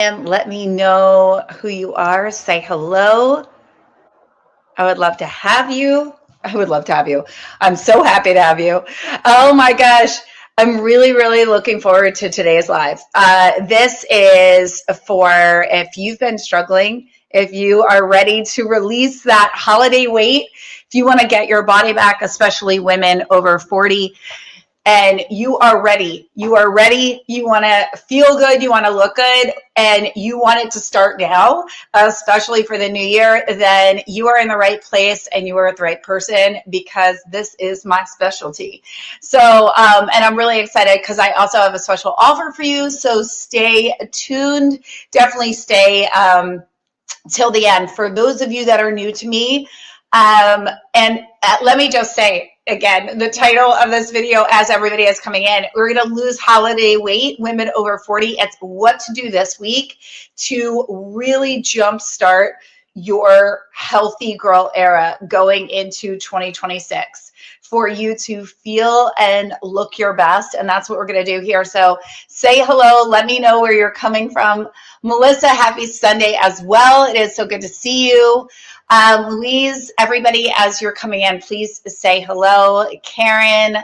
And let me know who you are. Say hello. I would love to have you. I would love to have you. I'm so happy to have you. Oh my gosh. I'm really, really looking forward to today's live. This is for if you've been struggling, if you are ready to release that holiday weight, if you want to get your body back, especially women over 40, and you are ready. You are ready. You want to feel good. You want to look good, and you want it to start now, especially for the new year. Then you are in the right place and you are with the right person, because this is my specialty. So, and I'm really excited because I also have a special offer for you. So stay tuned. Definitely stay till the end. For those of you that are new to me, and let me just say, again, the title of this video, as everybody is coming in, we're going to lose holiday weight, women over 40. It's what to do this week to really jumpstart your healthy girl era going into 2026, for you to feel and look your best. And that's what we're going to do here. So say hello. Let me know where you're coming from. Melissa, happy Sunday as well. It is so good to see you. Louise, everybody, as you're coming in, please say hello. Karen,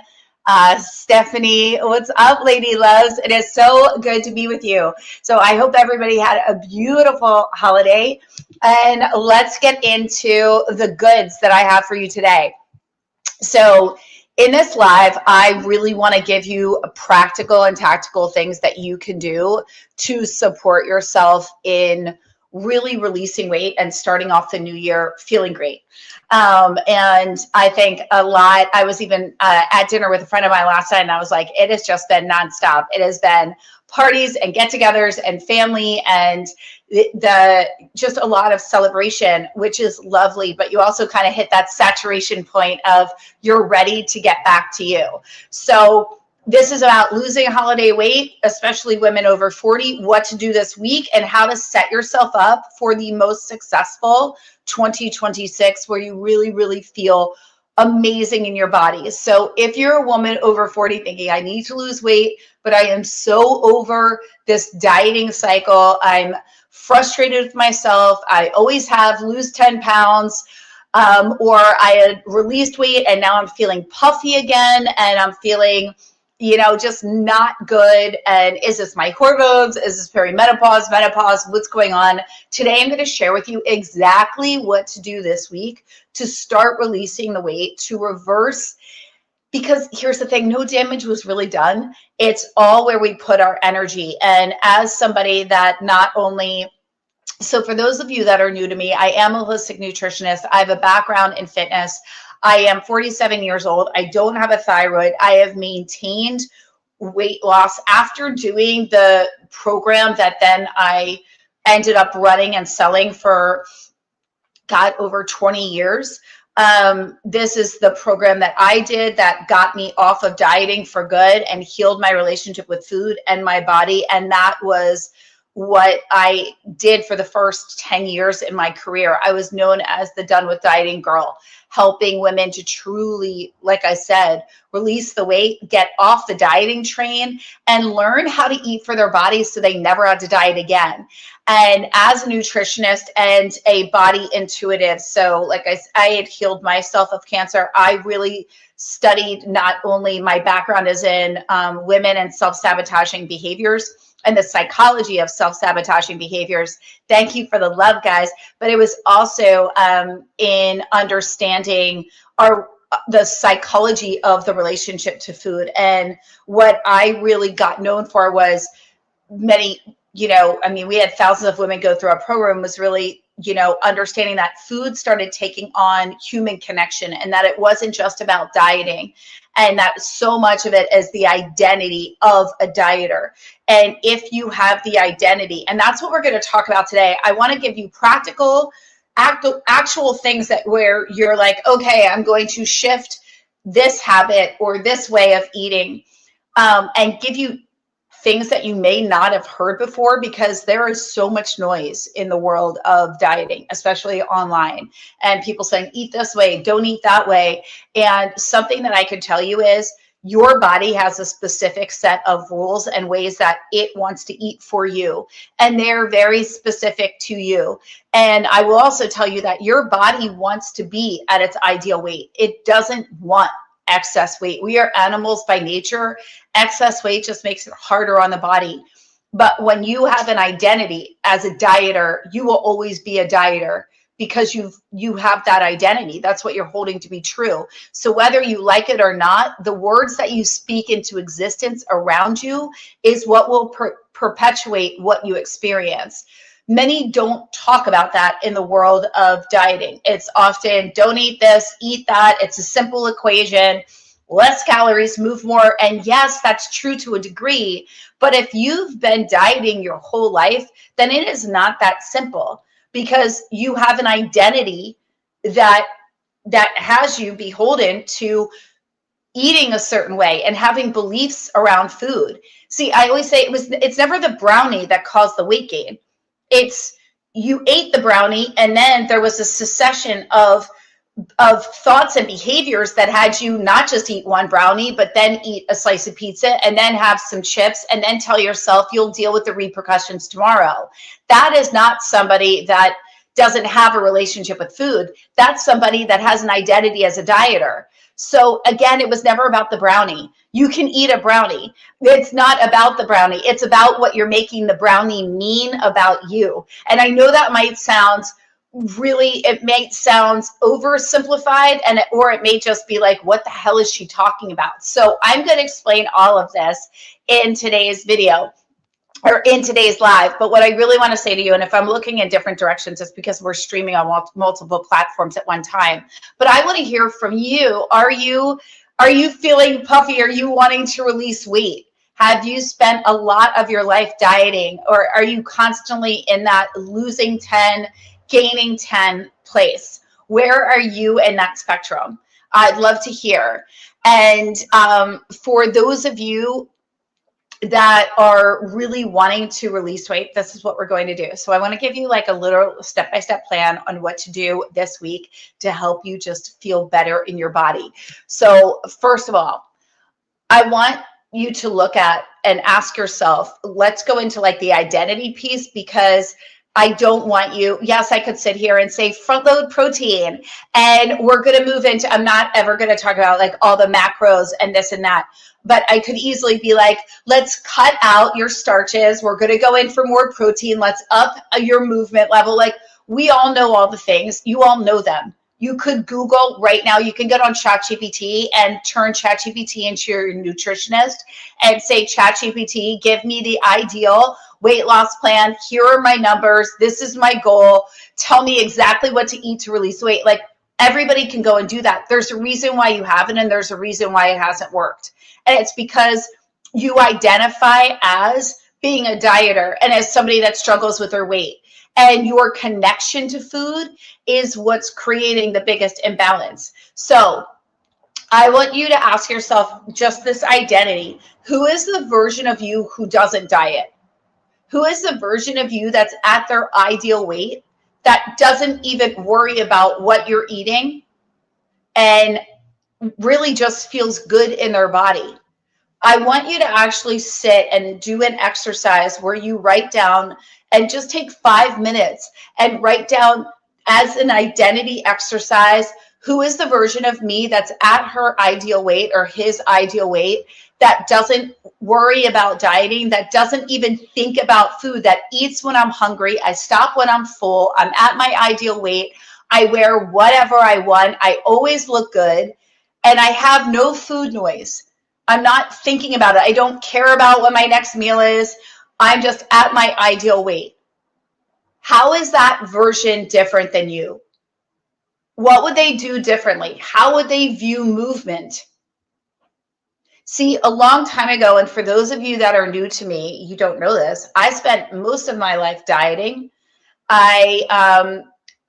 Stephanie, what's up, lady loves? It is so good to be with you. So I hope everybody had a beautiful holiday, and let's get into the goods that I have for you today. So in this live, I really want to give you practical and tactical things that you can do to support yourself in really releasing weight and starting off the new year feeling great. And I think a lot, I was even at dinner with a friend of mine last night, and I was like, it has just been nonstop. It has been parties and get-togethers and family and the just a lot of celebration, which is lovely. But you also kind of hit that saturation point of you're ready to get back to you. So this is about losing holiday weight, especially women over 40, what to do this week, and how to set yourself up for the most successful 2026, where you really, really feel amazing in your body. So if you're a woman over 40 thinking, I need to lose weight, but I am so over this dieting cycle, I'm frustrated with myself, I always have, lose 10 pounds, or I had released weight and now I'm feeling puffy again, and I'm feeling just not good. And is this my hormones? Is this perimenopause, menopause? What's going on? Today, I'm going to share with you exactly what to do this week to start releasing the weight, to reverse. Because here's the thing, no damage was really done. It's all where we put our energy. And as somebody that not only, so for those of you that are new to me, I am a holistic nutritionist. I have a background in fitness. I am 47 years old. I don't have a thyroid. I have maintained weight loss after doing the program that then I ended up running and selling for, over 20 years. This is the program that I did that got me off of dieting for good and healed my relationship with food and my body. And that was what I did for the first 10 years in my career. I was known as the Done With Dieting girl, helping women to truly, like I said, release the weight, get off the dieting train, and learn how to eat for their bodies so they never had to diet again. And as a nutritionist and a body intuitive, so like I had healed myself of cancer, I really studied not only my background as in women and self-sabotaging behaviors and the psychology of self-sabotaging behaviors. Thank you for the love, guys. But it was also in understanding the psychology of the relationship to food. And what I really got known for was we had thousands of women go through our program, was really, understanding that food started taking on human connection, and that it wasn't just about dieting, and that so much of it is the identity of a dieter. And if you have the identity, and that's what we're going to talk about today, I want to give you practical, actual things that where you're like, okay, I'm going to shift this habit or this way of eating, and give you things that you may not have heard before, because there is so much noise in the world of dieting, especially online, and people saying, eat this way, don't eat that way. And something that I could tell you is Your body has a specific set of rules and ways that it wants to eat for you, and they're very specific to you. And I will also tell you that your body wants to be at its ideal weight. It doesn't want excess weight. We are animals by nature. Excess weight just makes it harder on the body. But when you have an identity as a dieter, you will always be a dieter because you have that identity. That's what you're holding to be true. So whether you like it or not, the words that you speak into existence around you is what will perpetuate what you experience. Many don't talk about that in the world of dieting. It's often don't eat this, eat that. It's a simple equation. Less calories, move more. And yes, that's true to a degree. But if you've been dieting your whole life, then it is not that simple, because you have an identity that has you beholden to eating a certain way and having beliefs around food. See, I always say it's never the brownie that caused the weight gain. It's you ate the brownie and then there was a succession of thoughts and behaviors that had you not just eat one brownie, but then eat a slice of pizza and then have some chips and then tell yourself you'll deal with the repercussions tomorrow. That is not somebody that doesn't have a relationship with food. That's somebody that has an identity as a dieter. So again, it was never about the brownie. You can eat a brownie. It's not about the brownie. It's about what you're making the brownie mean about you. And I know that might sound it may sound oversimplified, or it may just be like, what the hell is she talking about? So I'm going to explain all of this in today's video or in today's live. But what I really want to say to you, and if I'm looking in different directions, it's because we're streaming on multiple platforms at one time. But I want to hear from you. Are you feeling puffy? Are you wanting to release weight? Have you spent a lot of your life dieting, or are you constantly in that losing 10, gaining 10 place? Where are you in that spectrum? I'd love to hear. And for those of you that are really wanting to release weight, this is what we're going to do. So I want to give you like a little step-by-step plan on what to do this week to help you just feel better in your body. So first of all, I want you to look at and ask yourself, let's go into like the identity piece, because I don't want you, yes, I could sit here and say front load protein, and we're going to move into, I'm not ever going to talk about like all the macros and this and that, but I could easily be like, let's cut out your starches. We're going to go in for more protein. Let's up your movement level. Like, we all know all the things. You all know them. You could Google right now. You can get on ChatGPT and turn ChatGPT into your nutritionist and say, ChatGPT, give me the ideal weight loss plan. Here are my numbers. This is my goal. Tell me exactly what to eat to release weight. Like, everybody can go and do that. There's a reason why you haven't, and there's a reason why it hasn't worked. And it's because you identify as being a dieter and as somebody that struggles with their weight. And your connection to food is what's creating the biggest imbalance. So I want you to ask yourself just this identity. Who is the version of you who doesn't diet? Who is the version of you that's at their ideal weight, that doesn't even worry about what you're eating and really just feels good in their body? I want you to actually sit and do an exercise where you write down and just take 5 minutes and write down as an identity exercise, who is the version of me that's at her ideal weight or his ideal weight, that doesn't worry about dieting, that doesn't even think about food, that eats when I'm hungry, I stop when I'm full, I'm at my ideal weight, I wear whatever I want, I always look good, and I have no food noise. I'm not thinking about it. I don't care about what my next meal is. I'm just at my ideal weight. How is that version different than you? What would they do differently? How would they view movement? See, a long time ago, and for those of you that are new to me, you don't know this, I spent most of my life dieting.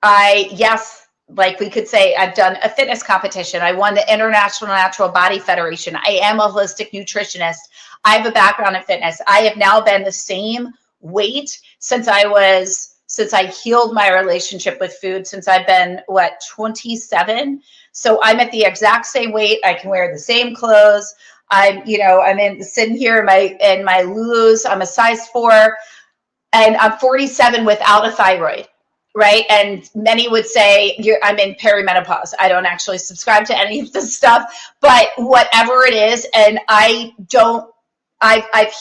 Yes, like we could say, I've done a fitness competition. I won the International Natural Body Federation. I am a holistic nutritionist. I have a background in fitness. I have now been the same weight since I healed my relationship with food, since I've been, 27? So I'm at the exact same weight. I can wear the same clothes. I'm sitting here in my Lulu's. I'm a size 4, and I'm 47 without a thyroid, right? And many would say I'm in perimenopause. I don't actually subscribe to any of this stuff, but whatever it is, and I've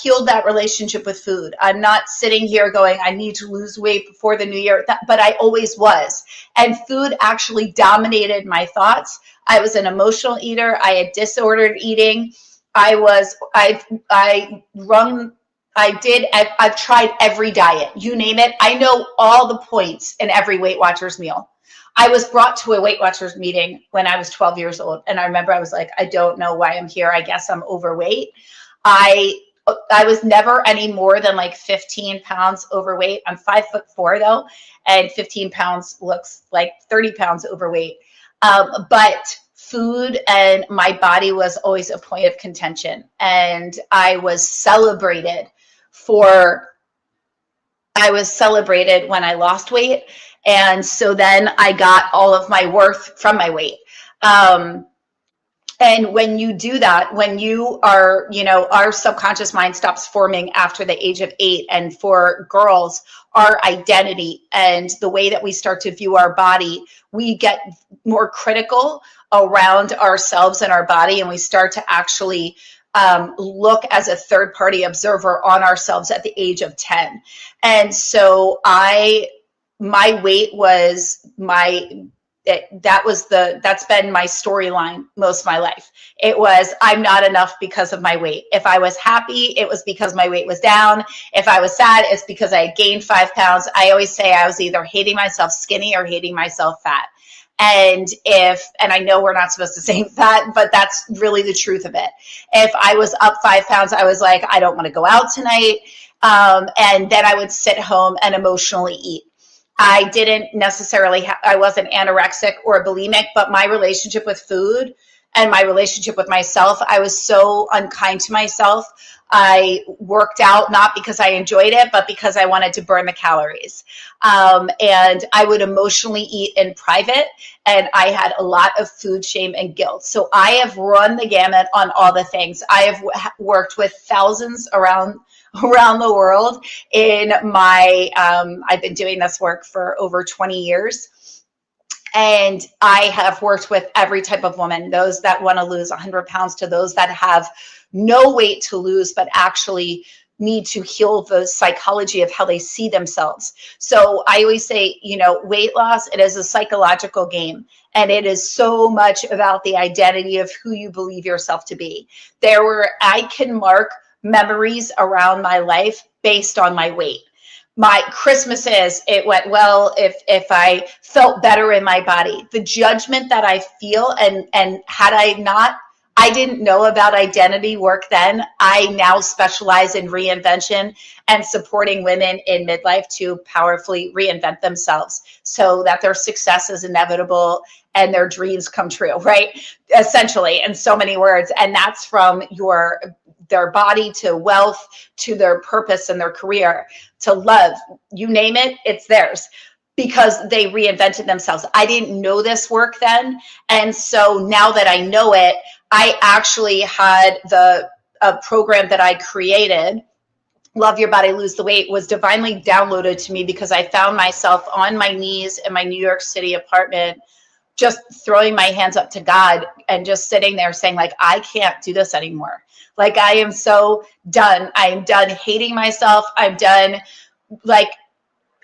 healed that relationship with food. I'm not sitting here going, I need to lose weight before the new year, but I always was. And food actually dominated my thoughts. I was an emotional eater. I had disordered eating. I've tried every diet, you name it. I know all the points in every Weight Watchers meal. I was brought to a Weight Watchers meeting when I was 12 years old. And I remember I was like, I don't know why I'm here. I guess I'm overweight. I was never any more than like 15 pounds overweight. I'm 5'4" though, and 15 pounds looks like 30 pounds overweight. But food and my body was always a point of contention. And I was celebrated when I lost weight. And so then I got all of my worth from my weight. And when you do that, when you are, our subconscious mind stops forming after the age of 8. And for girls, our identity and the way that we start to view our body, we get more critical around ourselves and our body. And we start to actually look as a third party observer on ourselves at the age of 10. And so my weight was that's been my storyline most of my life. It was, I'm not enough because of my weight. If I was happy, it was because my weight was down. If I was sad, it's because I had gained 5 pounds. I always say I was either hating myself skinny or hating myself fat. And I know we're not supposed to say that, but that's really the truth of it. If I was up 5 pounds, I was like, I don't want to go out tonight. And then I would sit home and emotionally eat. I didn't necessarily, I wasn't anorexic or bulimic, but my relationship with food and my relationship with myself, I was so unkind to myself. I worked out not because I enjoyed it, but because I wanted to burn the calories. And I would emotionally eat in private, and I had a lot of food shame and guilt. So I have run the gamut on all the things. I have worked with thousands around the world in my, I've been doing this work for over 20 years. And I have worked with every type of woman, those that want to lose 100 pounds to those that have no weight to lose, but actually need to heal the psychology of how they see themselves. So I always say, weight loss, it is a psychological game. And it is so much about the identity of who you believe yourself to be. I can mark memories around my life based on my weight. My Christmases, it went well if I felt better in my body. The judgment that I feel, and had I didn't know about identity work then. I now specialize in reinvention and supporting women in midlife to powerfully reinvent themselves so that their success is inevitable and their dreams come true, right? Essentially, in so many words. And that's from their body to wealth, to their purpose and their career, to love, you name it, it's theirs because they reinvented themselves. I didn't know this work then. And so now that I know it, I actually had a program that I created, Love Your Body, Lose the Weight, was divinely downloaded to me because I found myself on my knees in my New York City apartment, just throwing my hands up to God and just sitting there saying, like, I can't do this anymore. Like, I am so done. I'm done hating myself. I'm done, like,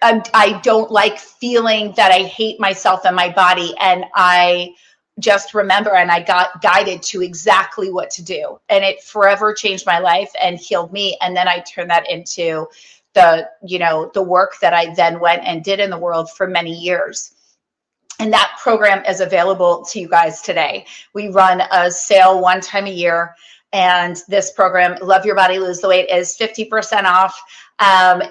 I don't like feeling that I hate myself and my body. And I just remember, and I got guided to exactly what to do. And it forever changed my life and healed me. And then I turned that into the work that I then went and did in the world for many years. And that program is available to you guys today. We run a sale one time a year. And this program, Love Your Body, Lose the Weight, is 50% off.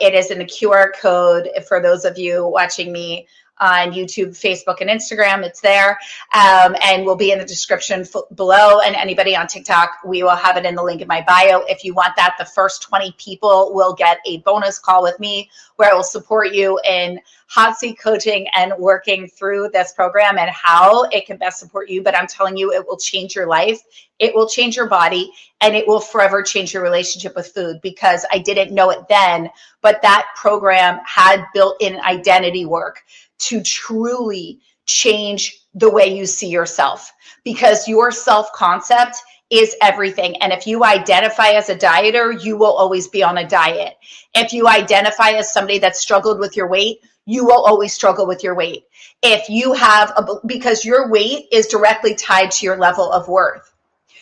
It is in the QR code for those of you watching me on YouTube, Facebook, and Instagram. It's there, and will be in the description below. And anybody on TikTok, we will have it in the link in my bio. If you want that, the first 20 people will get a bonus call with me where I will support you in hot seat coaching and working through this program and how it can best support you. But I'm telling you, it will change your life. It will change your body, and it will forever change your relationship with food, because I didn't know it then, but that program had built-in identity work to truly change the way you see yourself, because your self-concept is everything. And if you identify as a dieter, you will always be on a diet. If you identify as somebody that struggled with your weight, you will always struggle with your weight. If you have because your weight is directly tied to your level of worth.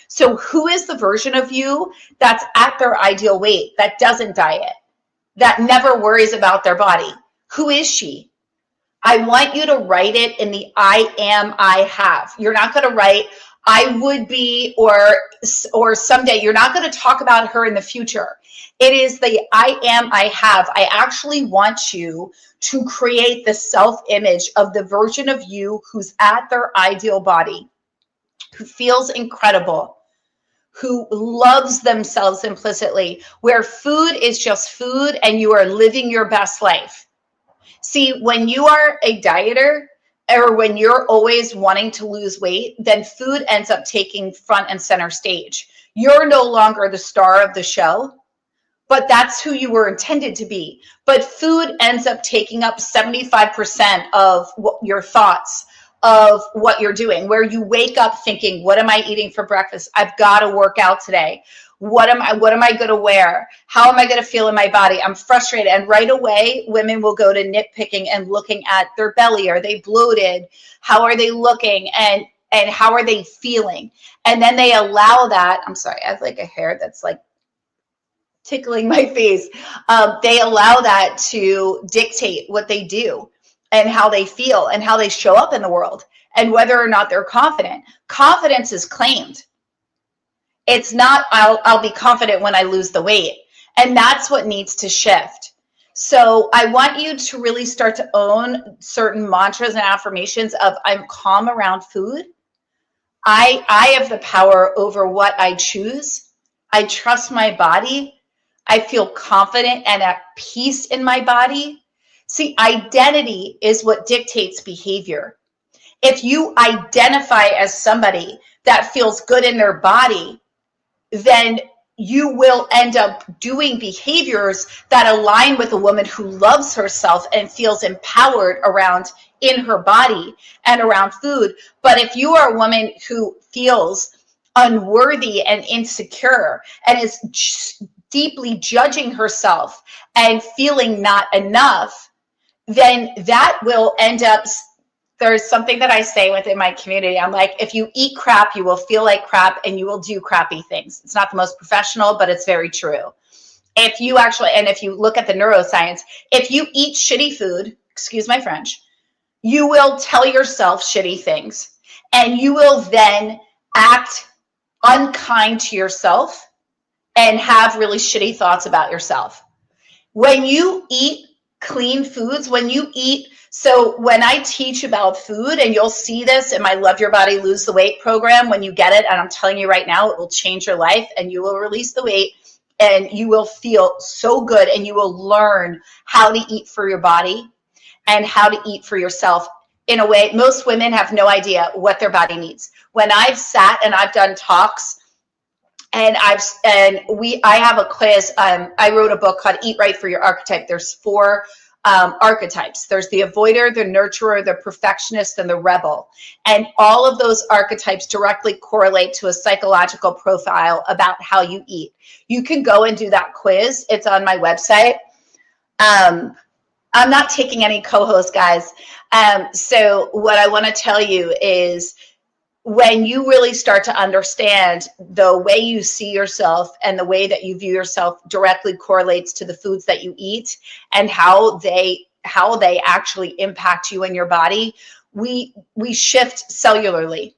So who is the version of you that's at their ideal weight, that doesn't diet, that never worries about their body? Who is she? I want you to write it in the I am, I have. You're not going to write I would be or someday. You're not going to talk about her in the future. It is the I am, I have. I actually want you to create the self-image of the version of you who's at their ideal body, who feels incredible, who loves themselves implicitly, where food is just food and you are living your best life. See, when you are a dieter, or when you're always wanting to lose weight, then food ends up taking front and center stage. You're no longer the star of the show, but that's who you were intended to be. But food ends up taking up 75% of your thoughts, of what you're doing, where you wake up thinking, what am I eating for breakfast? I've got to work out today. What am I going to wear? How am I going to feel in my body? I'm frustrated. And right away, women will go to nitpicking and looking at their belly. Are they bloated? How are they looking? And how are they feeling? And then they allow that. I'm sorry, I have like a hair that's like tickling my face. They allow that to dictate what they do and how they feel and how they show up in the world and whether or not they're confident. Confidence is claimed. It's not, I'll be confident when I lose the weight. And that's what needs to shift. So I want you to really start to own certain mantras and affirmations of I'm calm around food. I have the power over what I choose. I trust my body. I feel confident and at peace in my body. See, identity is what dictates behavior. If you identify as somebody that feels good in their body, then you will end up doing behaviors that align with a woman who loves herself and feels empowered around in her body and around food. But if you are a woman who feels unworthy and insecure and is deeply judging herself and feeling not enough, then that will end up, there's something that I say within my community. I'm like, if you eat crap, you will feel like crap and you will do crappy things. It's not the most professional, but it's very true. If you actually, and if you look at the neuroscience, if you eat shitty food, excuse my French, you will tell yourself shitty things and you will then act unkind to yourself and have really shitty thoughts about yourself. When you eat clean foods, when you eat, so when I teach about food, and you'll see this in my Love Your Body, Lose the Weight program, when you get it, and I'm telling you right now, it will change your life and you will release the weight and you will feel so good and you will learn how to eat for your body and how to eat for yourself in a way. Most women have no idea what their body needs. When I've sat and I've done talks, and I have a quiz. I wrote a book called Eat Right for Your Archetype. There's 4 archetypes. There's the avoider, the nurturer, the perfectionist, and the rebel. And all of those archetypes directly correlate to a psychological profile about how you eat. You can go and do that quiz. It's on my website. I'm not taking any co-hosts, guys. So what I want to tell you is, when you really start to understand the way you see yourself and the way that you view yourself directly correlates to the foods that you eat and how they actually impact you and your body, we shift cellularly.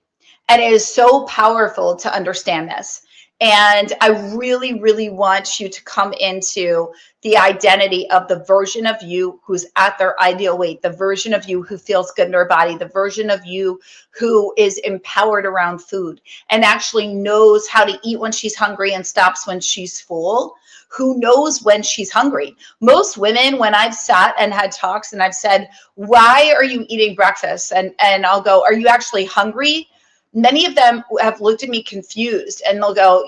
And it is so powerful to understand this. And I really, really want you to come into the identity of the version of you who's at their ideal weight, the version of you who feels good in their body, the version of you who is empowered around food and actually knows how to eat when she's hungry and stops when she's full, who knows when she's hungry. Most women, when I've sat and had talks and I've said, why are you eating breakfast? And I'll go, are you actually hungry? Many of them have looked at me confused and they'll go,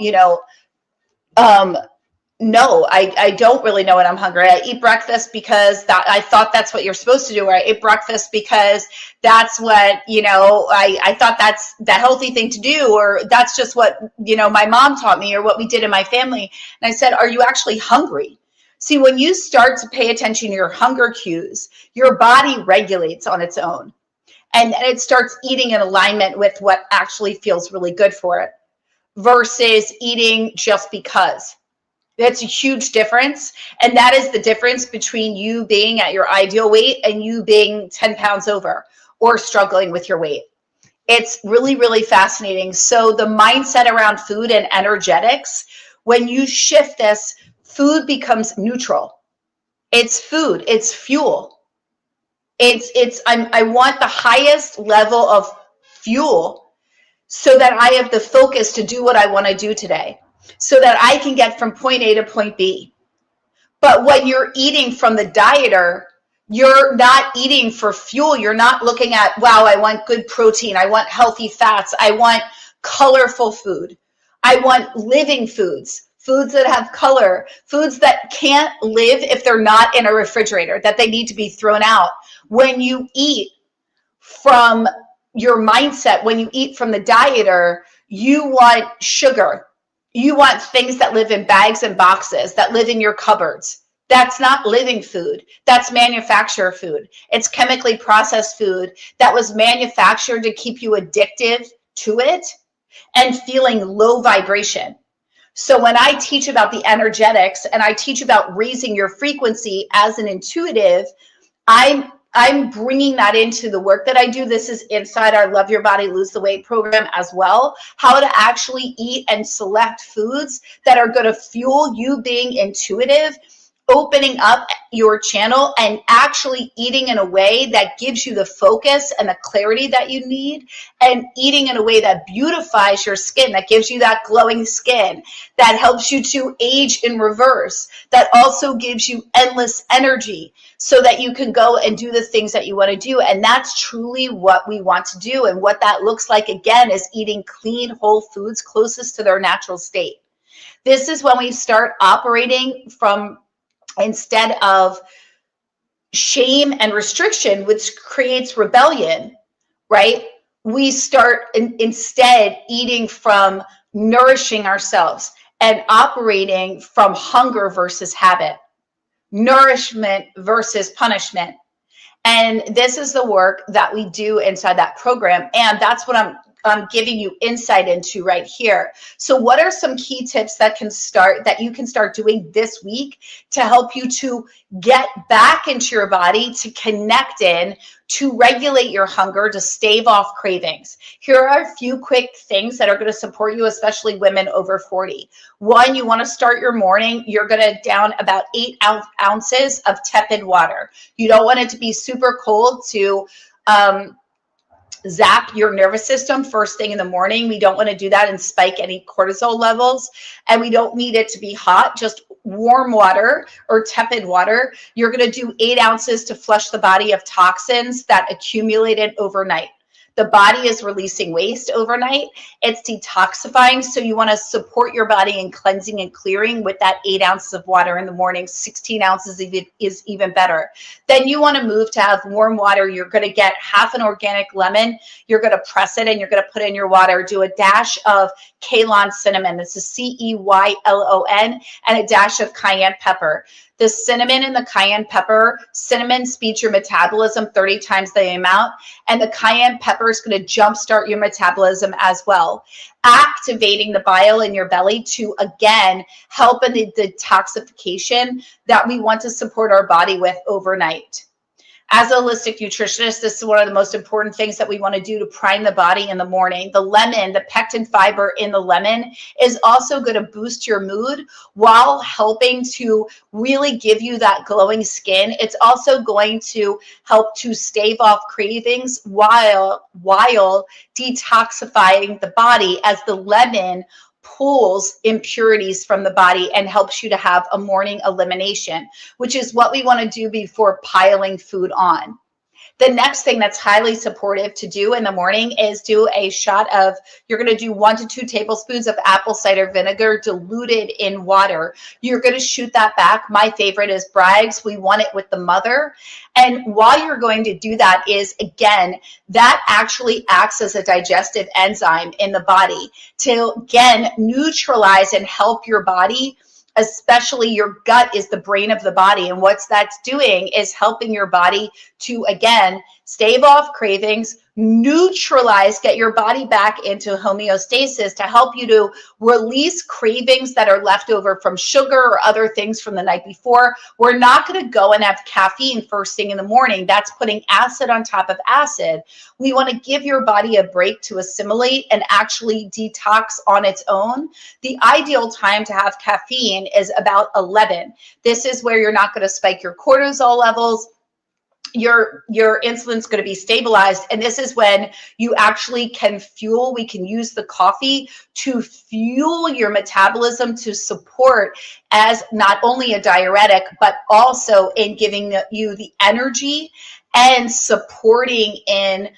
no, I don't really know when I'm hungry. I eat breakfast because that I thought that's what you're supposed to do. Or I ate breakfast because that's what, I thought that's the healthy thing to do. Or that's just what, my mom taught me or what we did in my family. And I said, are you actually hungry? See, when you start to pay attention to your hunger cues, your body regulates on its own. And it starts eating in alignment with what actually feels really good for it versus eating just because. That's a huge difference. And that is the difference between you being at your ideal weight and you being 10 pounds over or struggling with your weight. It's really, really fascinating. So the mindset around food and energetics, when you shift this, food becomes neutral. It's food, it's fuel. I want the highest level of fuel so that I have the focus to do what I want to do today, so that I can get from point A to point B. But when you're eating from the dieter, you're not eating for fuel. You're not looking at, wow, I want good protein. I want healthy fats. I want colorful food. I want living foods. Foods that have color, foods that can't live if they're not in a refrigerator, that they need to be thrown out. When you eat from your mindset, when you eat from the dieter, you want sugar. You want things that live in bags and boxes, that live in your cupboards. That's not living food. That's manufacturer food. It's chemically processed food that was manufactured to keep you addicted to it and feeling low vibration. So when I teach about the energetics and I teach about raising your frequency as an intuitive, I'm bringing that into the work that I do. This is inside our Love Your Body, Lose the Weight program as well. How to actually eat and select foods that are going to fuel you being intuitive, opening up your channel and actually eating in a way that gives you the focus and the clarity that you need, and eating in a way that beautifies your skin, that gives you that glowing skin, that helps you to age in reverse, that also gives you endless energy so that you can go and do the things that you want to do. And that's truly what we want to do. And what that looks like, again, is eating clean, whole foods closest to their natural state. This is when we start operating from, instead of shame and restriction, which creates rebellion, right? We start instead eating from nourishing ourselves and operating from hunger versus habit, nourishment versus punishment. And this is the work that we do inside that program. And that's what I'm giving you insight into right here. So what are some key tips that you can start doing this week to help you to get back into your body, to connect in, to regulate your hunger, to stave off cravings? Here are a few quick things that are going to support you, especially women over 40. One, you want to start your morning, you're going to down about 8 ounces of tepid water. You don't want it to be super cold to zap your nervous system first thing in the morning. We don't want to do that and spike any cortisol levels. And we don't need it to be hot, just warm water or tepid water. You're going to do 8 ounces to flush the body of toxins that accumulated overnight. The body is releasing waste overnight. It's detoxifying. So you want to support your body in cleansing and clearing with that 8 ounces of water in the morning. 16 ounces is even better. Then you want to move to have warm water. You're going to get half an organic lemon. You're going to press it and you're going to put in your water. Do a dash of Ceylon cinnamon. This is CEYLON, and a dash of cayenne pepper. The cinnamon and the cayenne pepper, cinnamon speeds your metabolism 30 times the amount, and the cayenne pepper is going to jumpstart your metabolism as well, activating the bile in your belly to, again, help in the detoxification that we want to support our body with overnight. As a holistic nutritionist, this is one of the most important things that we want to do to prime the body in the morning. The lemon, the pectin fiber in the lemon is also going to boost your mood while helping to really give you that glowing skin. It's also going to help to stave off cravings while detoxifying the body, as the lemon pulls impurities from the body and helps you to have a morning elimination, which is what we want to do before piling food on. The next thing that's highly supportive to do in the morning is do a shot of, you're going to do 1 to 2 tablespoons of apple cider vinegar diluted in water. You're going to shoot that back. My favorite is Bragg's. We want it with the mother. And while you're going to do that is, again, that actually acts as a digestive enzyme in the body to, again, neutralize and help your body. Especially your gut is the brain of the body. And what that's doing is helping your body to, again, stave off cravings, neutralize, get your body back into homeostasis to help you to release cravings that are left over from sugar or other things from the night before. We're not going to go and have caffeine first thing in the morning. That's putting acid on top of acid. We want to give your body a break to assimilate and actually detox on its own. The ideal time to have caffeine is about 11. This is where you're not going to spike your cortisol levels. Your insulin's going to be stabilized. And this is when you actually can fuel. We can use the coffee to fuel your metabolism to support as not only a diuretic, but also in giving you the energy and supporting in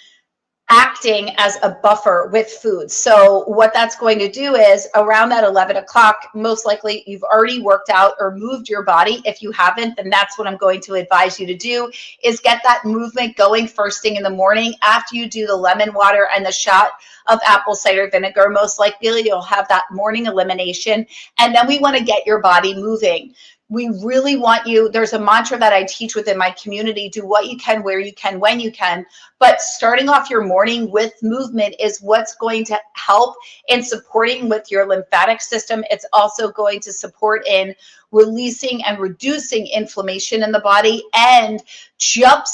acting as a buffer with food. So what that's going to do is around that 11 o'clock, most likely you've already worked out or moved your body. If you haven't, then that's what I'm going to advise you to do, is get that movement going first thing in the morning. After you do the lemon water and the shot of apple cider vinegar, most likely you'll have that morning elimination. And then we want to get your body moving. We really want you, there's a mantra that I teach within my community: do what you can, where you can, when you can. But starting off your morning with movement is what's going to help in supporting with your lymphatic system. It's also going to support in releasing and reducing inflammation in the body and jump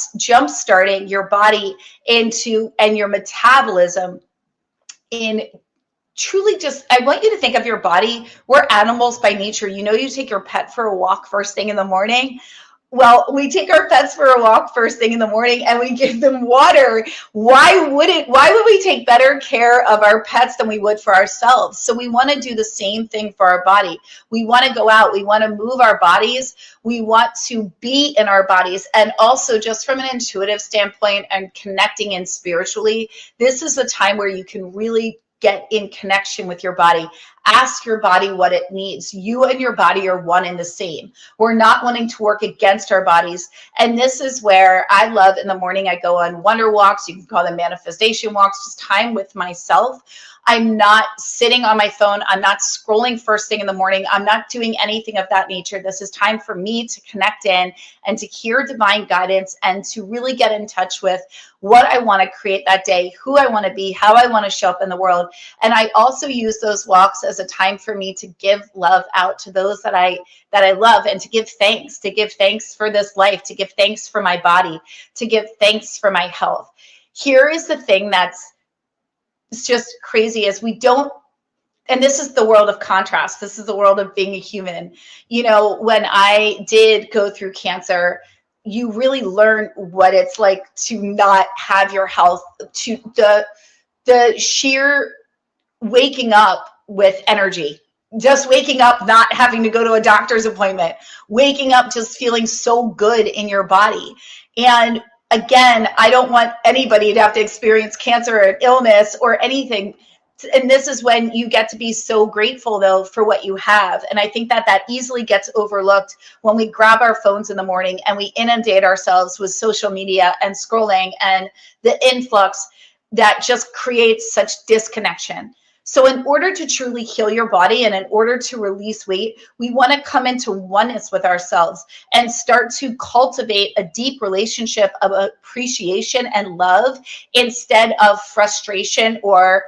starting your body into and your metabolism in truly just, I want you to think of your body. We're animals by nature. You know, you take your pet for a walk first thing in the morning. Well, we take our pets for a walk first thing in the morning and we give them water. Why would we take better care of our pets than we would for ourselves? So we want to do the same thing for our body. We want to go out. We want to move our bodies. We want to be in our bodies. And also, just from an intuitive standpoint and connecting in spiritually, this is a time where you can really get in connection with your body. Ask your body what it needs. You and your body are one and the same. We're not wanting to work against our bodies. And this is where I love, in the morning, I go on wonder walks. You can call them manifestation walks, just time with myself. I'm not sitting on my phone. I'm not scrolling first thing in the morning. I'm not doing anything of that nature. This is time for me to connect in and to hear divine guidance and to really get in touch with what I want to create that day, who I want to be, how I want to show up in the world. And I also use those walks as a time for me to give love out to those that I love, and to give thanks for this life, to give thanks for my body, to give thanks for my health. Here is the thing that's just crazy, is we don't, and this is the world of contrast. This is the world of being a human. You know, when I did go through cancer, you really learn what it's like to not have your health, to the sheer waking up with energy, just waking up, not having to go to a doctor's appointment, waking up just feeling so good in your body. And again, I don't want anybody to have to experience cancer or illness or anything. And this is when you get to be so grateful, though, for what you have. And I think that easily gets overlooked when we grab our phones in the morning and we inundate ourselves with social media and scrolling and the influx that just creates such disconnection. So in order to truly heal your body and in order to release weight, we want to come into oneness with ourselves and start to cultivate a deep relationship of appreciation and love instead of frustration or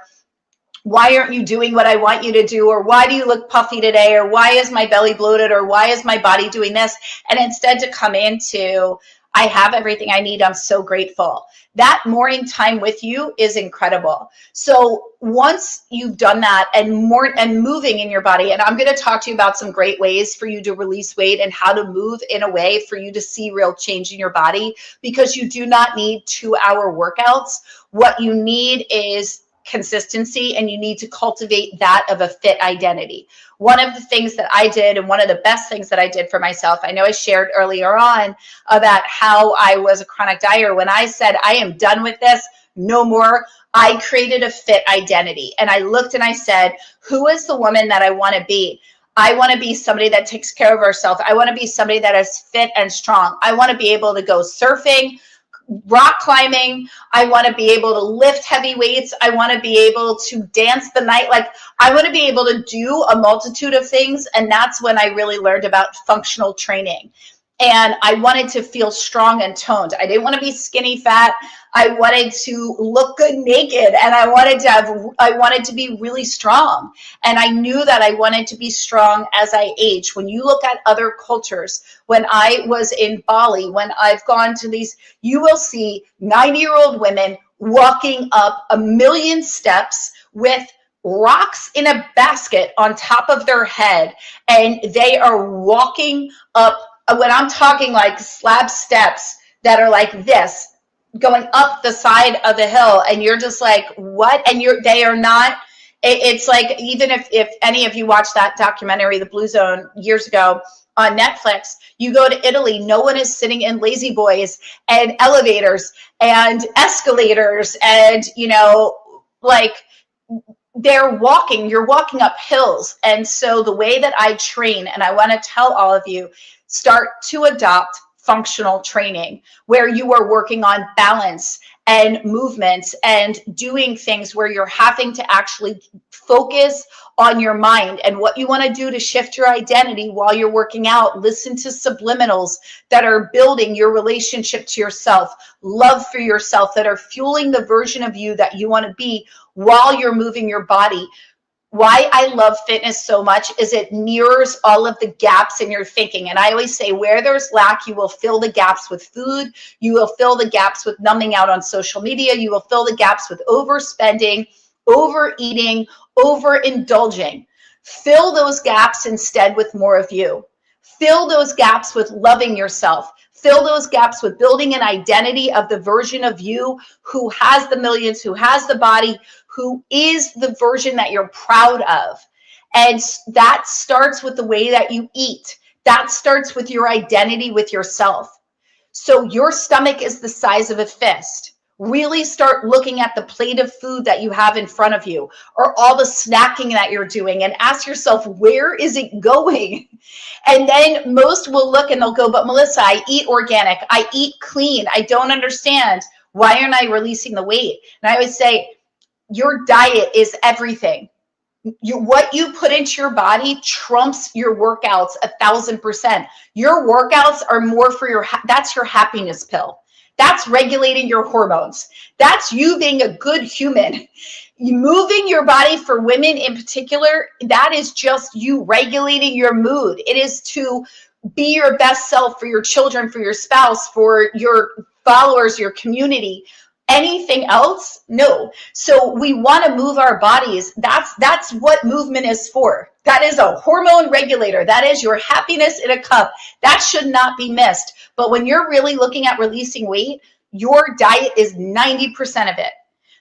why aren't you doing what I want you to do, or why do you look puffy today, or why is my belly bloated, or why is my body doing this? And instead to come into I have everything I need. I'm so grateful. That morning time with you is incredible. So once you've done that and moving in your body, and I'm going to talk to you about some great ways for you to release weight and how to move in a way for you to see real change in your body, because you do not need 2-hour workouts. What you need is consistency, and you need to cultivate that of a fit identity. One of the things that I did, and one of the best things that I did for myself, I know I shared earlier on about how I was a chronic dieter. When I said, I am done with this, no more, I created a fit identity. And I looked and I said, who is the woman that I want to be? I want to be somebody that takes care of herself. I want to be somebody that is fit and strong. I want to be able to go surfing, rock climbing. I want to be able to lift heavy weights. I want to be able to dance the night. Like, I want to be able to do a multitude of things. And that's when I really learned about functional training. And I wanted to feel strong and toned. I didn't want to be skinny fat. I wanted to look good naked, and I wanted to be really strong. And I knew that I wanted to be strong as I age. When you look at other cultures, when I was in Bali, when I've gone to these, you will see 90-year-old women walking up 1,000,000 steps with rocks in a basket on top of their head, and they are walking up, when I'm talking like slab steps that are like this, going up the side of the hill, and you're just like, what? And they are not, it's like, even if any of you watched that documentary, The Blue Zone, years ago on Netflix, you go to Italy, no one is sitting in lazy boys and elevators and escalators, and, you know, like, they're walking, you're walking up hills. And so the way that I train, and I want to tell all of you, start to adopt functional training, where you are working on balance and movements and doing things where you're having to actually focus on your mind and what you want to do to shift your identity while you're working out. Listen to subliminals that are building your relationship to yourself, love for yourself, that are fueling the version of you that you want to be while you're moving your body. Why I love fitness so much is it mirrors all of the gaps in your thinking. And I always say, where there's lack, you will fill the gaps with food. You will fill the gaps with numbing out on social media. You will fill the gaps with overspending, overeating, overindulging. Fill those gaps instead with more of you. Fill those gaps with loving yourself. Fill those gaps with building an identity of the version of you who has the millions, who has the body, who is the version that you're proud of. And that starts with the way that you eat. That starts with your identity with yourself. So your stomach is the size of a fist. Really start looking at the plate of food that you have in front of you, or all the snacking that you're doing, and ask yourself, where is it going? And then most will look and they'll go, but Melissa, I eat organic, I eat clean, I don't understand. Why aren't I releasing the weight? And I always say, your diet is everything. What you put into your body trumps your workouts 1,000%. Your workouts are more for that's your happiness pill. That's regulating your hormones. That's you being a good human. Moving your body, for women in particular, that is just you regulating your mood. It is to be your best self for your children, for your spouse, for your followers, your community. Anything else? No. So we want to move our bodies. That's what movement is for. That is a hormone regulator. That is your happiness in a cup. That should not be missed. But when you're really looking at releasing weight, your diet is 90% of it.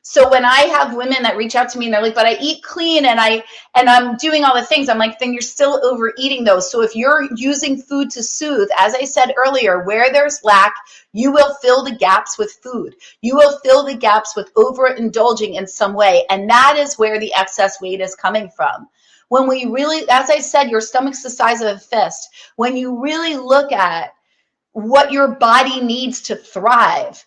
So when I have women that reach out to me and they're like, but I eat clean and I'm doing all the things, I'm like, then you're still overeating those. So if you're using food to soothe, as I said earlier, where there's lack, you will fill the gaps with food. You will fill the gaps with overindulging in some way. And that is where the excess weight is coming from. When we really, as I said, your stomach's the size of a fist. When you really look at what your body needs to thrive,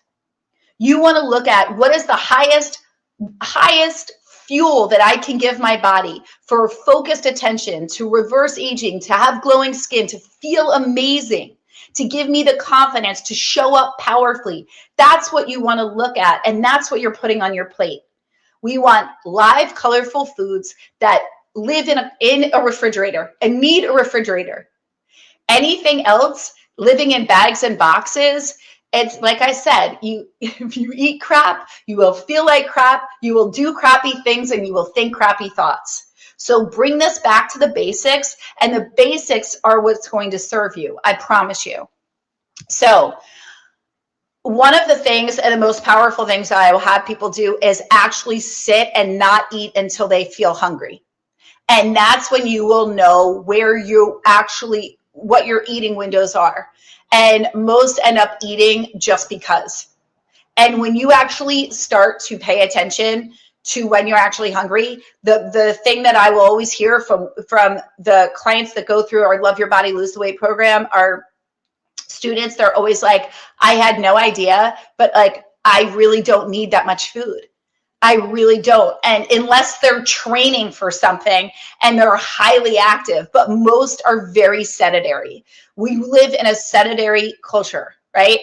you want to look at what is the highest fuel that I can give my body for focused attention, to reverse aging, to have glowing skin, to feel amazing, to give me the confidence to show up powerfully. That's what you want to look at, and that's what you're putting on your plate. We want live, colorful foods that live in a refrigerator and need a refrigerator. Anything else, living in bags and boxes, It's like I said, if you eat crap, you will feel like crap, you will do crappy things, and you will think crappy thoughts. So bring this back to the basics, and the basics are what's going to serve you. I promise you. So one of the things and the most powerful things that I will have people do is actually sit and not eat until they feel hungry. And that's when you will know where you actually, what your eating windows are. And most end up eating just because. And when you actually start to pay attention to when you're actually hungry, the thing that I will always hear from the clients that go through our Love Your Body, Lose the Weight program, are students, they're always like, I had no idea, but like, I really don't need that much food. I really don't. And unless they're training for something and they're highly active, but most are very sedentary. We live in a sedentary culture, right?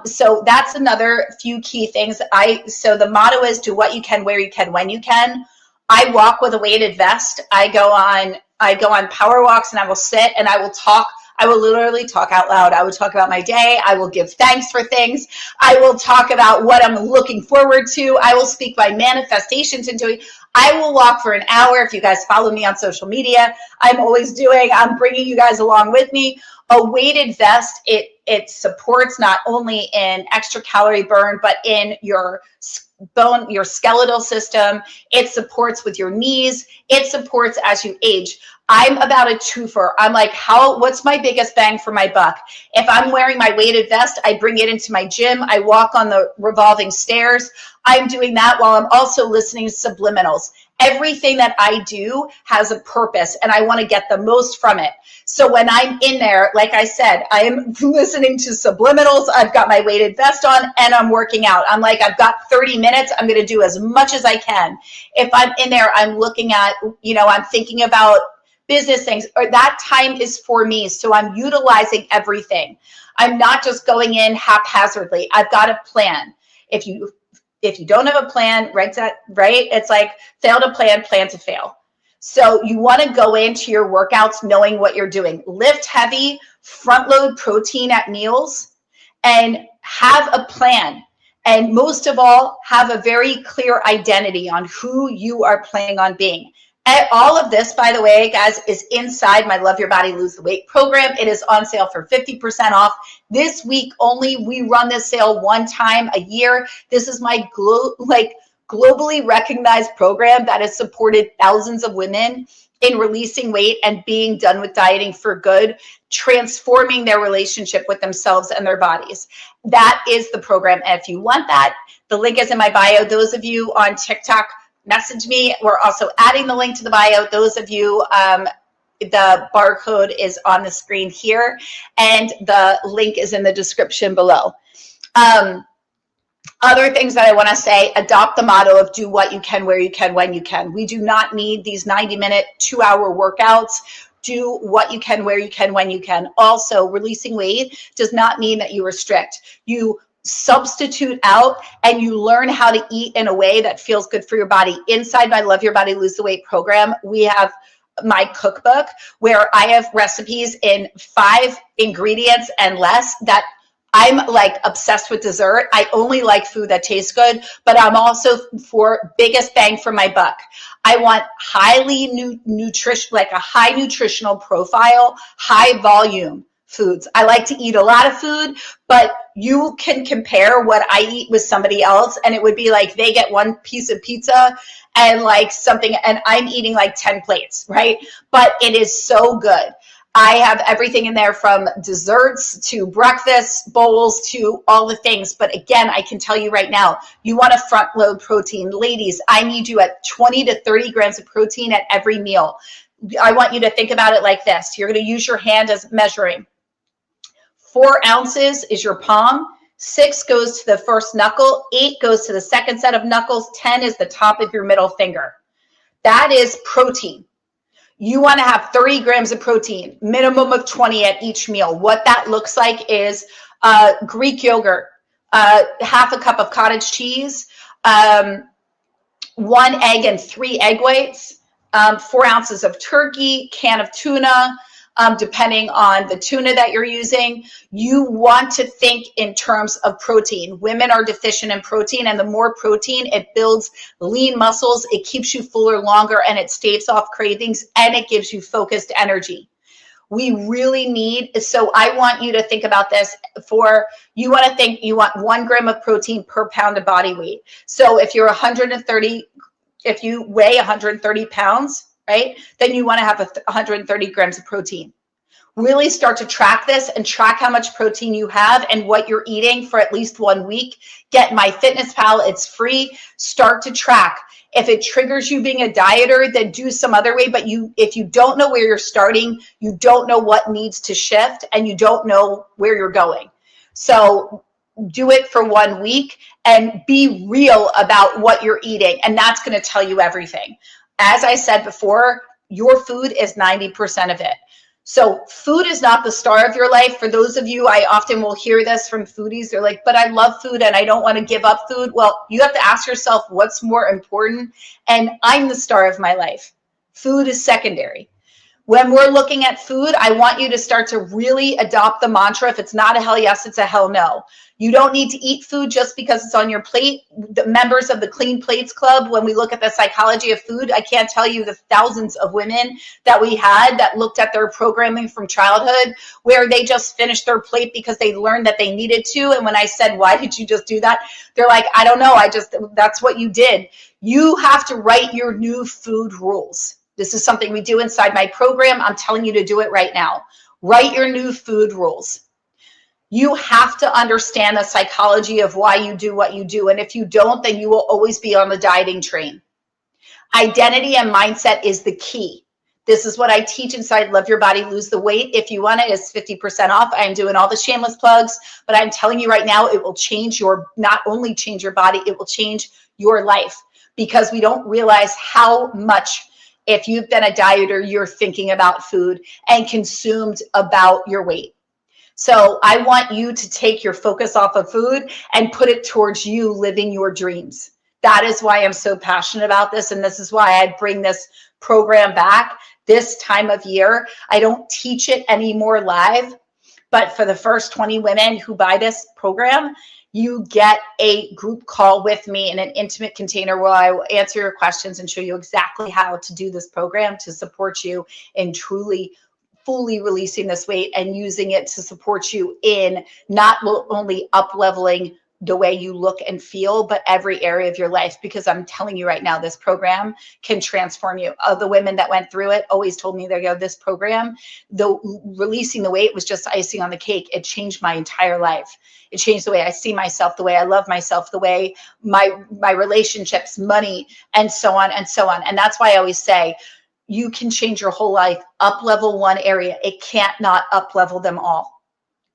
So that's another few key things. So the motto is do what you can, where you can, when you can. I walk with a weighted vest. I go on power walks, and I will sit and I will talk. I will literally talk out loud. I will talk about my day. I will give thanks for things. I will talk about what I'm looking forward to. I will speak my manifestations into it. I will walk for an hour. If you guys follow me on social media, I'm bringing you guys along with me. A weighted vest, it supports not only in extra calorie burn, but in your bone, your skeletal system. It supports with your knees. It supports as you age. I'm about a twofer. I'm like, what's my biggest bang for my buck? If I'm wearing my weighted vest, I bring it into my gym. I walk on the revolving stairs. I'm doing that while I'm also listening to subliminals. Everything that I do has a purpose, and I want to get the most from it. So when I'm in there, like I said, I am listening to subliminals. I've got my weighted vest on, and I'm working out. I'm like, I've got 30 minutes. I'm going to do as much as I can. If I'm in there, I'm looking at, I'm thinking about business things, or that time is for me. So I'm utilizing everything. I'm not just going in haphazardly. I've got a plan. If you don't have a plan, right? It's like fail to plan to fail. So you want to go into your workouts knowing what you're doing. Lift heavy, front load protein at meals, and have a plan. And most of all, have a very clear identity on who you are planning on being. And all of this, by the way, guys, is inside my Love Your Body, Lose the Weight program. It is on sale for 50% off. This week only, we run this sale one time a year. This is my globally recognized program that has supported thousands of women in releasing weight and being done with dieting for good, transforming their relationship with themselves and their bodies. That is the program. And if you want that, the link is in my bio. Those of you on TikTok, message me. We're also adding the link to the bio. Those of you, the barcode is on the screen here, and the link is in the description below. Other things that I want to say, adopt the motto of do what you can, where you can, when you can. We do not need these 90-minute, 2-hour workouts. Do what you can, where you can, when you can. Also, releasing weight does not mean that you restrict. You substitute out and you learn how to eat in a way that feels good for your body. Inside my Love Your Body, Lose the Weight program, we have my cookbook where I have recipes in 5 ingredients and less that I'm like obsessed with dessert. I only like food that tastes good, but I'm also for biggest bang for my buck. I want highly nutrition, like a high nutritional profile, high volume foods. I like to eat a lot of food, but you can compare what I eat with somebody else, and it would be like they get one piece of pizza and like something, and I'm eating like 10 plates, right? But it is so good. I have everything in there from desserts to breakfast bowls to all the things. But again, I can tell you right now, you want to front load protein. Ladies, I need you at 20 to 30 grams of protein at every meal. I want you to think about it like this. You're going to use your hand as measuring. 4 ounces is your palm. 6 goes to the first knuckle. 8 goes to the second set of knuckles. 10 is the top of your middle finger. That is protein. You want to have 30 grams of protein, minimum of 20 at each meal. What that looks like is Greek yogurt, half a cup of cottage cheese, 1 egg and 3 egg whites, 4 ounces of turkey, can of tuna, depending on the tuna that you're using. You want to think in terms of protein. Women are deficient in protein, and the more protein, it builds lean muscles, it keeps you fuller longer, and it staves off cravings, and it gives you focused energy. We really need, so I want you to think about this. You want to think, you want 1 gram of protein per pound of body weight. So if you're 130, if you weigh 130 pounds, right, then you want to have 130 grams of protein. Really start to track this and track how much protein you have and what you're eating for at least 1 week. Get MyFitnessPal, it's free. Start to track. If it triggers you being a dieter, then do some other way. But if you don't know where you're starting, you don't know what needs to shift, and you don't know where you're going. So do it for 1 week and be real about what you're eating. And that's going to tell you everything. As I said before, your food is 90% of it. So food is not the star of your life. For those of you, I often will hear this from foodies. They're like, but I love food and I don't want to give up food. Well, you have to ask yourself what's more important. And I'm the star of my life. Food is secondary. When we're looking at food, I want you to start to really adopt the mantra. If it's not a hell yes, it's a hell no. You don't need to eat food just because it's on your plate. The members of the Clean Plates Club, when we look at the psychology of food, I can't tell you the thousands of women that we had that looked at their programming from childhood where they just finished their plate because they learned that they needed to. And when I said, why did you just do that? They're like, I don't know. That's what you did. You have to write your new food rules. This is something we do inside my program. I'm telling you to do it right now. Write your new food rules. You have to understand the psychology of why you do what you do. And if you don't, then you will always be on the dieting train. Identity and mindset is the key. This is what I teach inside Love Your Body, Lose the Weight. If you want it, it's 50% off. I'm doing all the shameless plugs, but I'm telling you right now, it will change not only change your body, it will change your life, because we don't realize how much, if you've been a dieter, you're thinking about food and consumed about your weight. So I want you to take your focus off of food and put it towards you living your dreams. That is why I'm so passionate about this. And this is why I bring this program back this time of year. I don't teach it anymore live, but for the first 20 women who buy this program, you get a group call with me in an intimate container where I will answer your questions and show you exactly how to do this program to support you in truly fully releasing this weight and using it to support you in not only up leveling the way you look and feel, but every area of your life. Because I'm telling you right now, this program can transform you. The women that went through it always told me, they go, this program, releasing the weight was just icing on the cake. It changed my entire life. It changed the way I see myself, the way I love myself, the way my relationships, money, and so on and so on. And that's why I always say, you can change your whole life, up level one area. It can't not up level them all,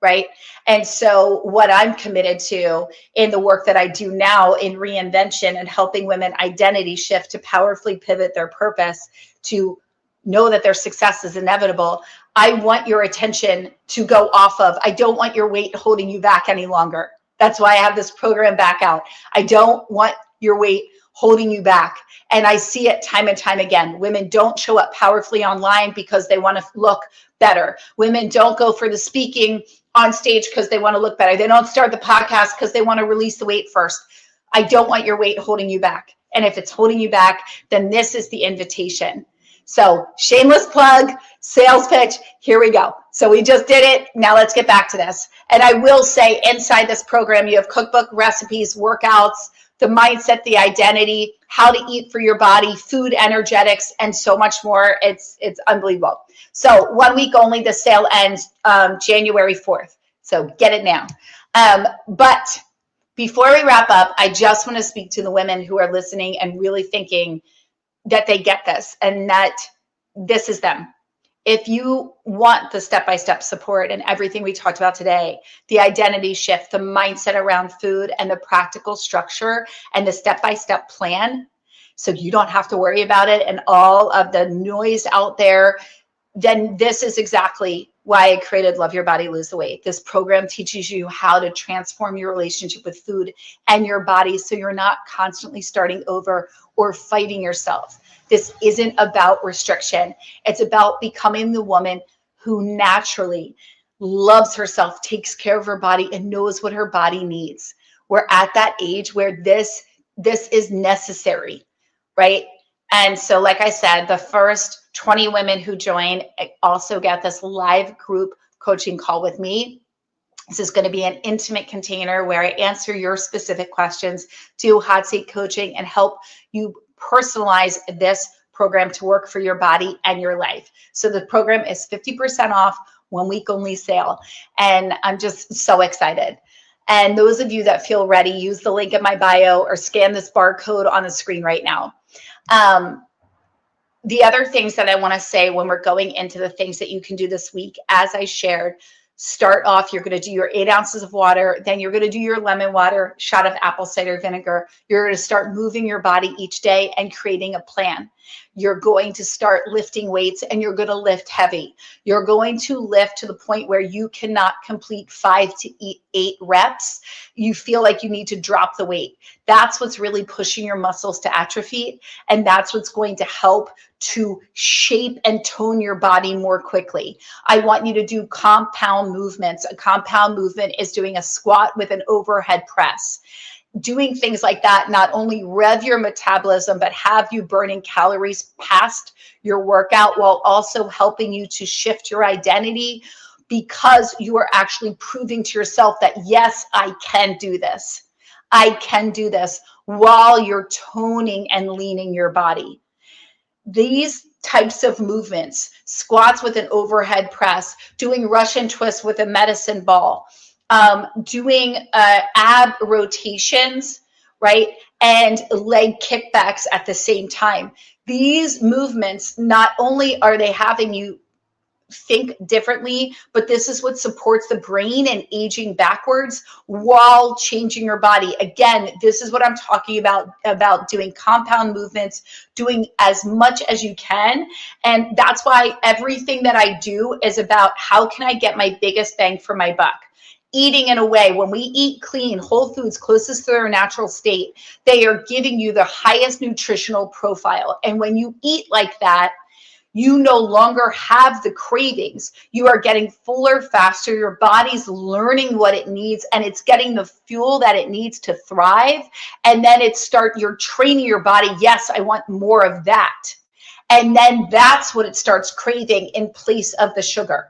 right? And so what I'm committed to in the work that I do now in reinvention and helping women identity shift to powerfully pivot their purpose to know that their success is inevitable. I want your attention to go off of, I don't want your weight holding you back any longer. That's why I have this program back out. I don't want your weight holding you back. And I see it time and time again. Women don't show up powerfully online because they want to look better. Women don't go for the speaking on stage because they want to look better. They don't start the podcast because they want to release the weight first. I don't want your weight holding you back. And if it's holding you back, then this is the invitation. So shameless plug, sales pitch, here we go. So we just did it. Now let's get back to this. And I will say inside this program, you have cookbook, recipes, workouts, the mindset, the identity, how to eat for your body, food, energetics, and so much more. It's unbelievable. So 1 week only. The sale ends January 4th. So get it now. But before we wrap up, I just want to speak to the women who are listening and really thinking that they get this and that this is them. If you want the step-by-step support and everything we talked about today, the identity shift, the mindset around food, and the practical structure and the step-by-step plan, so you don't have to worry about it and all of the noise out there, then this is exactly why I created Love Your Body, Lose the Weight. This program teaches you how to transform your relationship with food and your body so you're not constantly starting over or fighting yourself. This isn't about restriction. It's about becoming the woman who naturally loves herself, takes care of her body, and knows what her body needs. We're at that age where this is necessary, right? And so, like I said, the first 20 women who join also get this live group coaching call with me. This is going to be an intimate container where I answer your specific questions, do hot seat coaching, and help you personalize this program to work for your body and your life. So the program is 50% off, 1 week only sale. And I'm just so excited. And those of you that feel ready, use the link in my bio or scan this barcode on the screen right now. The other things that I want to say when we're going into the things that you can do this week, as I shared, start off, you're going to do your 8 ounces of water, then you're going to do your lemon water, shot of apple cider vinegar. You're going to start moving your body each day and creating a plan. You're going to start lifting weights, and you're going to lift heavy. You're going to lift to the point where you cannot complete 5 to 8 reps. You feel like you need to drop the weight. That's what's really pushing your muscles to atrophy, and that's what's going to help to shape and tone your body more quickly. I want you to do compound movements. A compound movement is doing a squat with an overhead press. Doing things like that not only rev your metabolism, but have you burning calories past your workout, while also helping you to shift your identity, because you are actually proving to yourself that, yes, I can do this. I can do this, while you're toning and leaning your body. These types of movements, squats with an overhead press, doing Russian twists with a medicine ball, doing ab rotations, right? And leg kickbacks at the same time. These movements, not only are they having you think differently, but this is what supports the brain and aging backwards while changing your body. Again, this is what I'm talking about doing compound movements, doing as much as you can. And that's why everything that I do is about how can I get my biggest bang for my buck. Eating in a way, when we eat clean, whole foods closest to their natural state, they are giving you the highest nutritional profile. And when you eat like that, you no longer have the cravings. You are getting fuller faster. Your body's learning what it needs, and it's getting the fuel that it needs to thrive. And then you're training your body. Yes, I want more of that. And then that's what it starts craving in place of the sugar.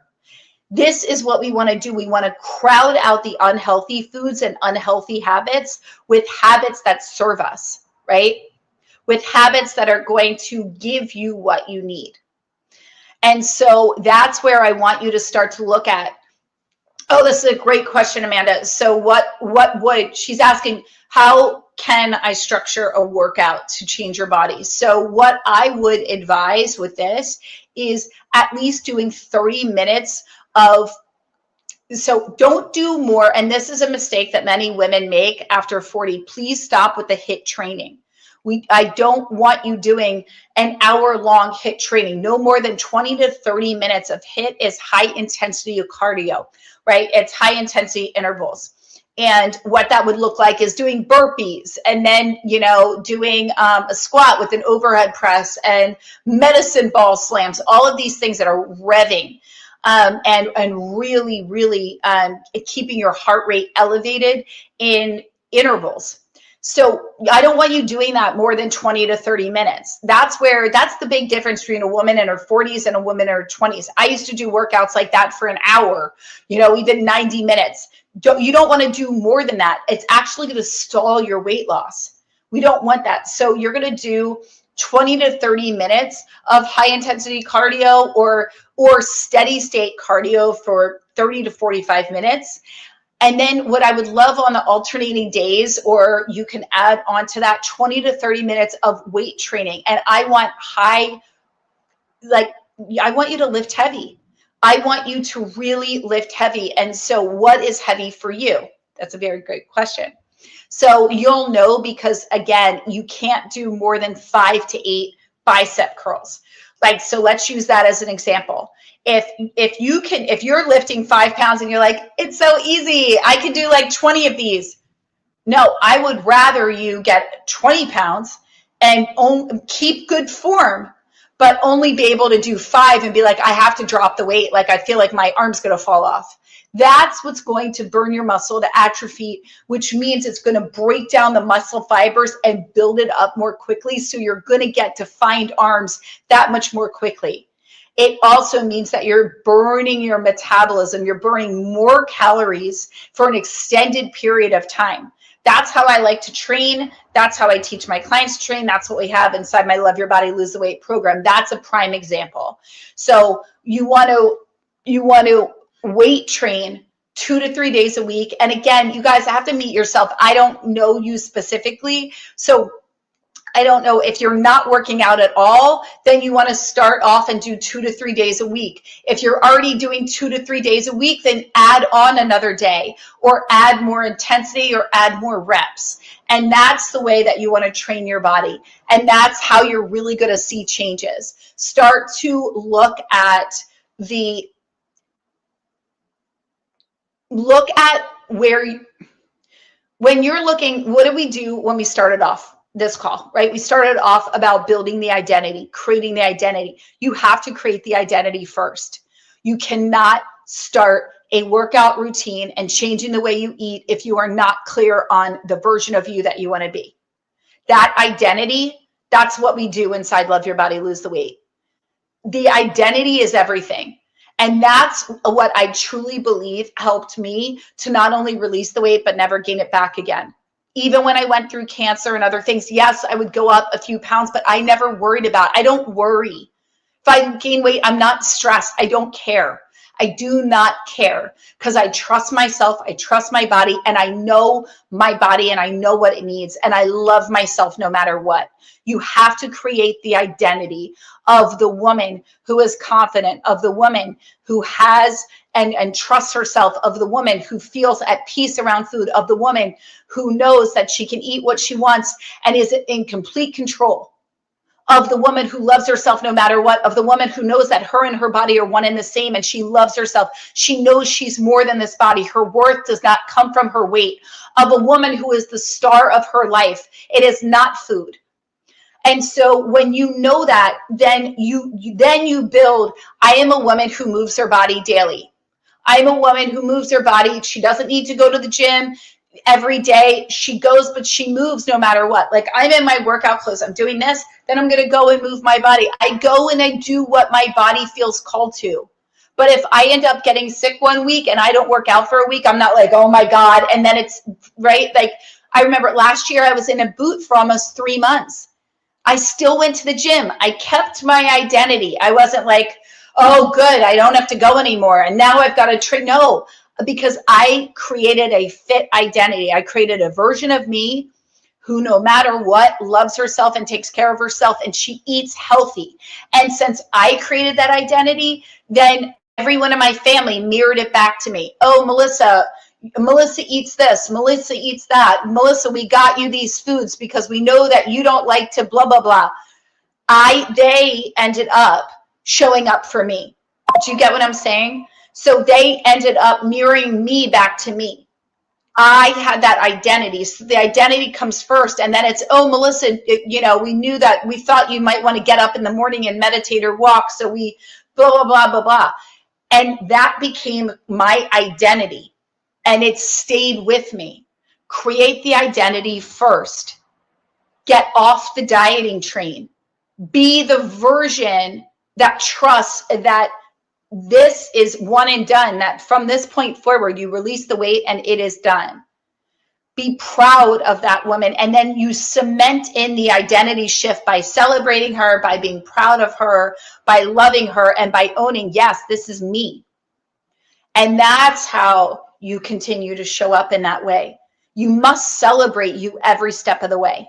This is what we want to do. We want to crowd out the unhealthy foods and unhealthy habits with habits that serve us, right? With habits that are going to give you what you need. And so that's where I want you to start to look at. Oh, this is a great question, Amanda. So what would she's asking, how can I structure a workout to change your body? So what I would advise with this is at least doing 30 minutes of, so don't do more. And this is a mistake that many women make after 40. Please stop with the HIIT training. I don't want you doing an hour-long HIIT training. No more than 20 to 30 minutes of HIIT is high intensity cardio, right? It's high intensity intervals. And what that would look like is doing burpees, and then, doing a squat with an overhead press and medicine ball slams, all of these things that are revving. And really, really keeping your heart rate elevated in intervals. So I don't want you doing that more than 20 to 30 minutes. That's the big difference between a woman in her 40s and a woman in her 20s. I used to do workouts like that for an hour, even 90 minutes. You don't want to do more than that. It's actually going to stall your weight loss. We don't want that. So you're going to do 20 to 30 minutes of high intensity cardio or steady state cardio for 30 to 45 minutes. And then what I would love on the alternating days, or you can add on to that, 20 to 30 minutes of weight training. And I want I want you to lift heavy. I want you to really lift heavy. And so what is heavy for you? That's a very great question. So you'll know, because again, you can't do more than 5 to 8 bicep curls. So let's use that as an example. If you're lifting 5 pounds and you're like, it's so easy, I could do like 20 of these. No, I would rather you get 20 pounds and keep good form, but only be able to do 5 and be like, I have to drop the weight. Like, I feel like my arm's going to fall off. That's what's going to burn your muscle to atrophy, which means it's going to break down the muscle fibers and build it up more quickly. So you're going to get defined arms that much more quickly. It also means that you're burning your metabolism. You're burning more calories for an extended period of time. That's how I like to train. That's how I teach my clients to train. That's what we have inside my Love Your Body, Lose the Weight program. That's a prime example. So you want to weight train 2 to 3 days a week. And again, you guys have to meet yourself. I don't know you specifically. So I don't know if you're not working out at all, then you want to start off and do 2 to 3 days a week. If you're already doing 2 to 3 days a week, then add on another day or add more intensity or add more reps. And that's the way that you want to train your body. And that's how you're really going to see changes. Start to look at when you're looking, what did we do when we started off this call, right? We started off about building the identity, creating the identity. You have to create the identity first. You cannot start a workout routine and changing the way you eat if you are not clear on the version of you that you want to be. That identity, that's what we do inside Love Your Body, Lose the Weight. The identity is everything. And that's what I truly believe helped me to not only release the weight, but never gain it back again. Even when I went through cancer and other things, yes, I would go up a few pounds, but I never worried about it. I don't worry. If I gain weight, I'm not stressed. I don't care. I do not care because I trust myself. I trust my body and I know my body and I know what it needs. And I love myself no matter what. You have to create the identity of the woman who is confident, of the woman who has and trusts herself, of the woman who feels at peace around food, of the woman who knows that she can eat what she wants and is in complete control, of the woman who loves herself no matter what, of the woman who knows that her and her body are one and the same and she loves herself. She knows she's more than this body. Her worth does not come from her weight, of a woman who is the star of her life. It is not food. And so when you know that, then you build, I am a woman who moves her body daily. I am a woman who moves her body. She doesn't need to go to the gym every day. She goes, but she moves no matter what. Like, I'm in my workout clothes. I'm doing this, then I'm going to go and move my body. I go and I do what my body feels called to. But if I end up getting sick one week and I don't work out for a week, I'm not like, oh my God. And then it's right. Like, I remember last year I was in a boot for almost 3 months. I still went to the gym. I kept my identity. I wasn't like, oh, good, I don't have to go anymore. And now I've got to train. No, because I created a fit identity. I created a version of me who, no matter what, loves herself and takes care of herself, and she eats healthy. And since I created that identity, then everyone in my family mirrored it back to me. Oh, Melissa eats this, Melissa eats that. Melissa, we got you these foods because we know that you don't like to blah, blah, blah. They ended up showing up for me. Do you get what I'm saying? So they ended up mirroring me back to me. I had that identity. So the identity comes first, and then it's, oh, Melissa, we knew that, we thought you might want to get up in the morning and meditate or walk. So we blah, blah, blah, blah, blah. And that became my identity. And it stayed with me. Create the identity first. Get off the dieting train. Be the version that trusts that this is one and done, that from this point forward, you release the weight and it is done. Be proud of that woman. And then you cement in the identity shift by celebrating her, by being proud of her, by loving her, and by owning, yes, this is me. And that's how you continue to show up in that way. You must celebrate you every step of the way.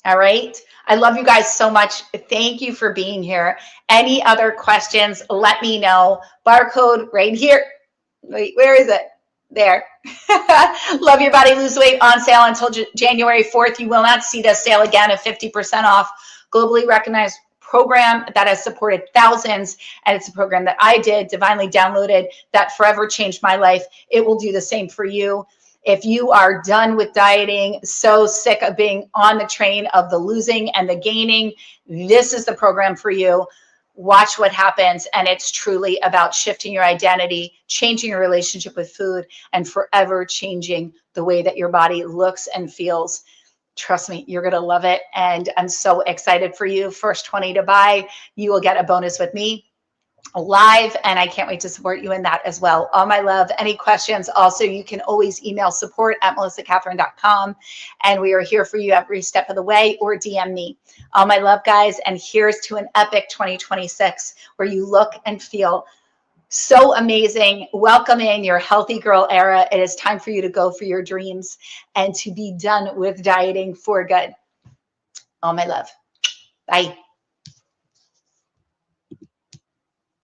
All right. I love you guys so much. Thank you for being here. Any other questions, let me know. Barcode right here. Wait, where is it? There. Love Your Body, Lose Weight on sale until January 4th. You will not see this sale again at 50% off. Globally recognized program that has supported thousands, and it's a program that I did, divinely downloaded, that forever changed my life. It will do the same for you. If you are done with dieting, so sick of being on the train of the losing and the gaining, this is the program for you. Watch what happens. And it's truly about shifting your identity, changing your relationship with food, and forever changing the way that your body looks and feels. Trust me, you're going to love it. And I'm so excited for you. First 20 to buy, you will get a bonus with me live, and I can't wait to support you in that as well. All my love. Any questions? Also, you can always email support@melissacatherine.com, and we are here for you every step of the way, or DM me. All my love, guys, and here's to an epic 2026 where you look and feel so amazing. Welcome in your healthy girl era. It is time for you to go for your dreams and to be done with dieting for good. All my love. Bye.